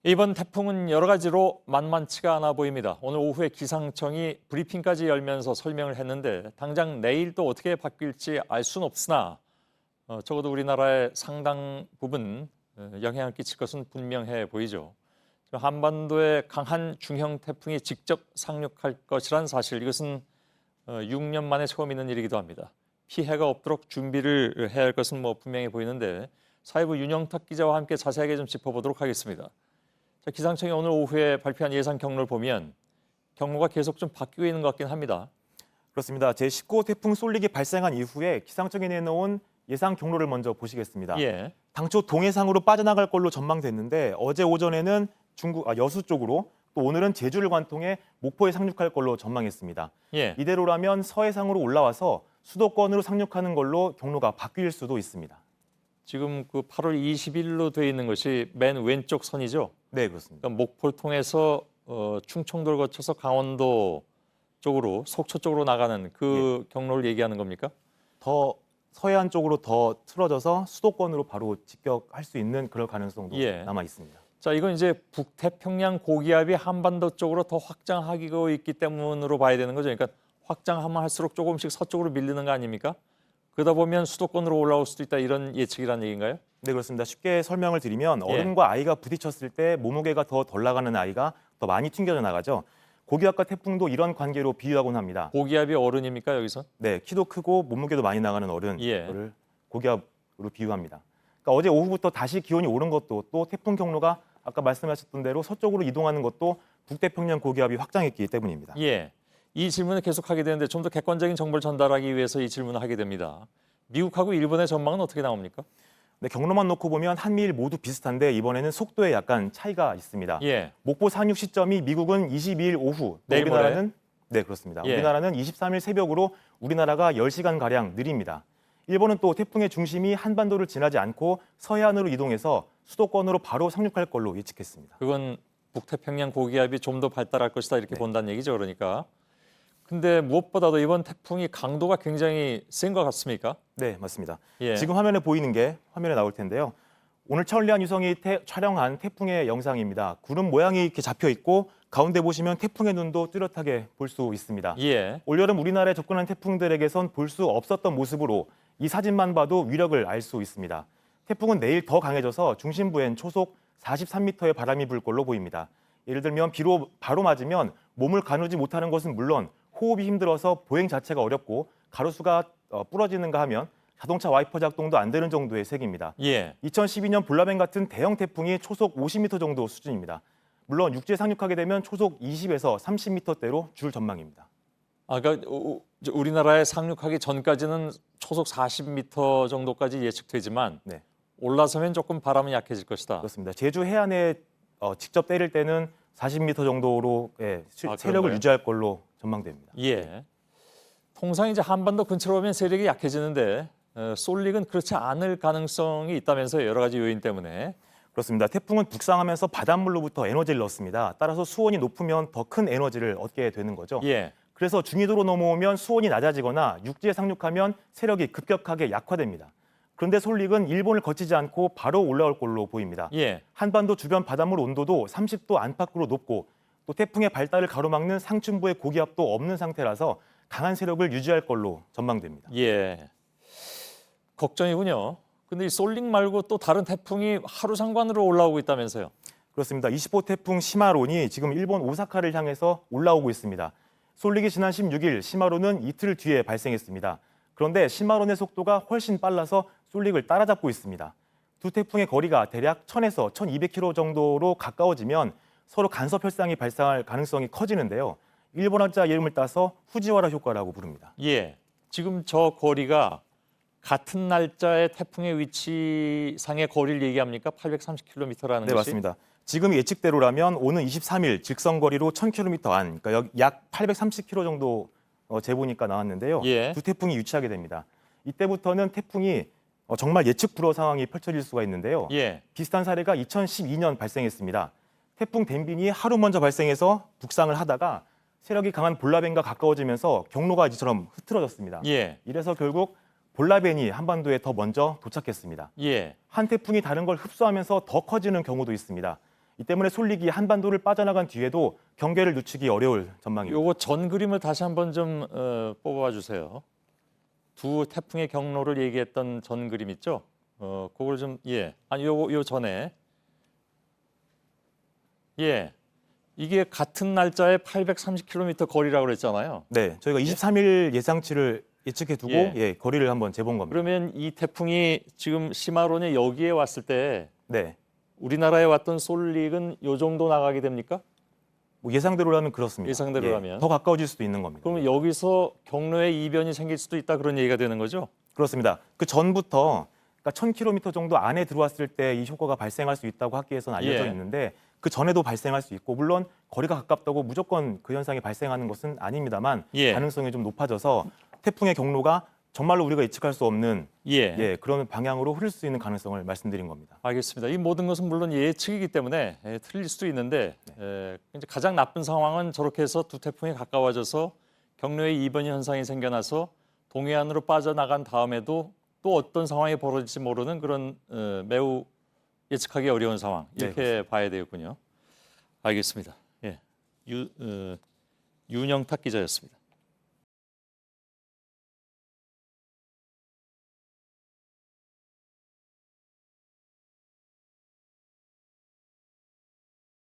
이번 태풍은 여러 가지로 만만치가 않아 보입니다. 오늘 오후에 기상청이 브리핑까지 열면서 설명을 했는데 당장 내일 또 어떻게 바뀔지 알 수는 없으나 적어도 우리나라의 상당 부분 영향을 끼칠 것은 분명해 보이죠. 한반도에 강한 중형 태풍이 직접 상륙할 것이란 사실, 이것은 6년 만에 처음 있는 일이기도 합니다. 피해가 없도록 준비를 해야 할 것은 분명해 보이는데 사회부 윤영탁 기자와 함께 자세하게 좀 짚어보도록 하겠습니다. 자, 기상청이 오늘 오후에 발표한 예상 경로를 보면 경로가 계속 좀 바뀌고 있는 것 같긴 합니다. 그렇습니다. 제19호 태풍 쏠릭이 발생한 이후에 기상청이 내놓은 예상 경로를 먼저 보시겠습니다. 예. 당초 동해상으로 빠져나갈 걸로 전망됐는데 어제 오전에는 여수 쪽으로, 또 오늘은 제주를 관통해 목포에 상륙할 걸로 전망했습니다. 예. 이대로라면 서해상으로 올라와서 수도권으로 상륙하는 걸로 경로가 바뀔 수도 있습니다. 지금 그 8월 20일로 되어 있는 것이 맨 왼쪽 선이죠. 네, 그렇습니다. 그러니까 목포를 통해서 충청도를 거쳐서 강원도 쪽으로, 속초 쪽으로 나가는 그 경로를 얘기하는 겁니까? 더 서해안 쪽으로 더 틀어져서 수도권으로 바로 직격할 수 있는 그럴 가능성도 남아 있습니다. 자, 이건 이제 북태평양 고기압이 한반도 쪽으로 더 확장하고 있기 때문으로 봐야 되는 거죠. 그러니까 확장하면 할수록 조금씩 서쪽으로 밀리는 거 아닙니까? 그러다 보면 수도권으로 올라올 수도 있다, 이런 예측이란 얘기인가요? 네, 그렇습니다. 쉽게 설명을 드리면 어른과 아이가 부딪혔을 때 몸무게가 더 덜 나가는 아이가 더 많이 튕겨져 나가죠. 고기압과 태풍도 이런 관계로 비유하곤 합니다. 고기압이 어른입니까, 여기서? 네, 키도 크고 몸무게도 많이 나가는 어른, 그걸 고기압으로 비유합니다. 그러니까 어제 오후부터 다시 기온이 오른 것도, 또 태풍 경로가 아까 말씀하셨던 대로 서쪽으로 이동하는 것도 북태평양 고기압이 확장했기 때문입니다. 예. 이 질문을 계속 하게 되는데 좀 더 객관적인 정보를 전달하기 위해서 이 질문을 하게 됩니다. 미국하고 일본의 전망은 어떻게 나옵니까? 네, 경로만 놓고 보면 한미일 모두 비슷한데 이번에는 속도에 약간 차이가 있습니다. 예. 목포 상륙 시점이 미국은 22일 오후, 내일 모레? 우리나라는 네, 그렇습니다. 우리나라는 23일 새벽으로 우리나라가 10시간가량 느립니다. 일본은 또 태풍의 중심이 한반도를 지나지 않고 서해안으로 이동해서 수도권으로 바로 상륙할 걸로 예측했습니다. 그건 북태평양 고기압이 좀 더 발달할 것이다, 이렇게 본다는 얘기죠, 그러니까. 근데 무엇보다도 이번 태풍이 강도가 굉장히 센 것 같습니까? 네, 맞습니다. 예. 지금 화면에 보이는 게 화면에 나올 텐데요. 오늘 천리안 유성이 촬영한 태풍의 영상입니다. 구름 모양이 이렇게 잡혀 있고 가운데 보시면 태풍의 눈도 뚜렷하게 볼 수 있습니다. 예. 올여름 우리나라에 접근한 태풍들에게선 볼 수 없었던 모습으로 이 사진만 봐도 위력을 알 수 있습니다. 태풍은 내일 더 강해져서 중심부엔 초속 43m의 바람이 불 걸로 보입니다. 예를 들면 비로 바로 맞으면 몸을 가누지 못하는 것은 물론 호흡이 힘들어서 보행 자체가 어렵고 가로수가 부러지는가 하면 자동차 와이퍼 작동도 안 되는 정도의 색입니다. 예. 2012년 볼라벤 같은 대형 태풍이 초속 50m 정도 수준입니다. 물론 육지에 상륙하게 되면 초속 20에서 30m대로 줄 전망입니다. 그러니까 우리나라에 상륙하기 전까지는 초속 40m 정도까지 예측되지만 올라서면 조금 바람은 약해질 것이다. 그렇습니다. 제주 해안에 직접 때릴 때는 40m 정도로 세력을 유지할 걸로 전망됩니다. 예. 통상 이제 한반도 근처로 오면 세력이 약해지는데 쏠릭은 그렇지 않을 가능성이 있다면서요, 여러 가지 요인 때문에. 그렇습니다. 태풍은 북상하면서 바닷물로부터 에너지를 얻습니다. 따라서 수온이 높으면 더 큰 에너지를 얻게 되는 거죠. 예. 그래서 중위도로 넘어오면 수온이 낮아지거나 육지에 상륙하면 세력이 급격하게 약화됩니다. 그런데 쏠릭은 일본을 거치지 않고 바로 올라올 걸로 보입니다. 예. 한반도 주변 바닷물 온도도 30도 안팎으로 높고 또 태풍의 발달을 가로막는 상층부의 고기압도 없는 상태라서 강한 세력을 유지할 걸로 전망됩니다. 예. 걱정이군요. 근데 이 쏠릭 말고 또 다른 태풍이 하루 상관으로 올라오고 있다면서요? 그렇습니다. 20호 태풍 시마론이 지금 일본 오사카를 향해서 올라오고 있습니다. 쏠릭이 지난 16일, 시마론은 이틀 뒤에 발생했습니다. 그런데 시마론의 속도가 훨씬 빨라서 쏠릭을 따라잡고 있습니다. 두 태풍의 거리가 대략 1000에서 1200km 정도로 가까워지면 서로 간섭 혈상이 발생할 가능성이 커지는데요. 일본어자 이름을 따서 후지와라 효과라고 부릅니다. 예. 지금 저 거리가 같은 날짜의 태풍의 위치상의 거리를 얘기합니까? 830km라는 네, 것이? 맞습니다. 지금 예측대로라면 오는 23일 직선거리로 1000km 안, 그러니까 약 830km 정도 재보니까 나왔는데요. 예. 두 태풍이 유치하게 됩니다. 이때부터는 태풍이 정말 예측 불허 상황이 펼쳐질 수가 있는데요. 예. 비슷한 사례가 2012년 발생했습니다. 태풍 덴빈이 하루 먼저 발생해서 북상을 하다가 세력이 강한 볼라벤과 가까워지면서 경로가 이처럼 흐트러졌습니다. 예. 이래서 결국 볼라벤이 한반도에 더 먼저 도착했습니다. 예. 한 태풍이 다른 걸 흡수하면서 더 커지는 경우도 있습니다. 이 때문에 솔릭이 한반도를 빠져나간 뒤에도 경계를 늦추기 어려울 전망입니다. 요거 전 그림을 다시 한번 좀 뽑아 주세요. 두 태풍의 경로를 얘기했던 전 그림 있죠? 그걸 좀 아니 요 전에 이게 같은 날짜에 830km 거리라고 그랬잖아요. 네, 저희가 23일 예상치를 예측해 두고 거리를 한번 재본 겁니다. 그러면 이 태풍이 지금 시마론에 여기에 왔을 때 네, 우리나라에 왔던 솔릭은 요 정도 나가게 됩니까? 뭐 예상대로라면 그렇습니다. 예상대로라면. 더 가까워질 수도 있는 겁니다. 그러면 여기서 경로에 이변이 생길 수도 있다 그런 얘기가 되는 거죠? 그렇습니다. 그 전부터 그러니까 1000km 정도 안에 들어왔을 때 이 효과가 발생할 수 있다고 학계에서는 알려져 있는데 그 전에도 발생할 수 있고 물론 거리가 가깝다고 무조건 그 현상이 발생하는 것은 아닙니다만 가능성이 좀 높아져서 태풍의 경로가 정말로 우리가 예측할 수 없는 그런 방향으로 흐를 수 있는 가능성을 말씀드린 겁니다. 알겠습니다. 이 모든 것은 물론 예측이기 때문에 틀릴 수도 있는데 이제 가장 나쁜 상황은 저렇게 해서 두 태풍이 가까워져서 경로에 이변 현상이 생겨나서 동해안으로 빠져나간 다음에도 또 어떤 상황이 벌어질지 모르는 그런 매우 예측하기 어려운 상황 이렇게 봐야 되겠군요. 알겠습니다. 윤영탁 기자였습니다.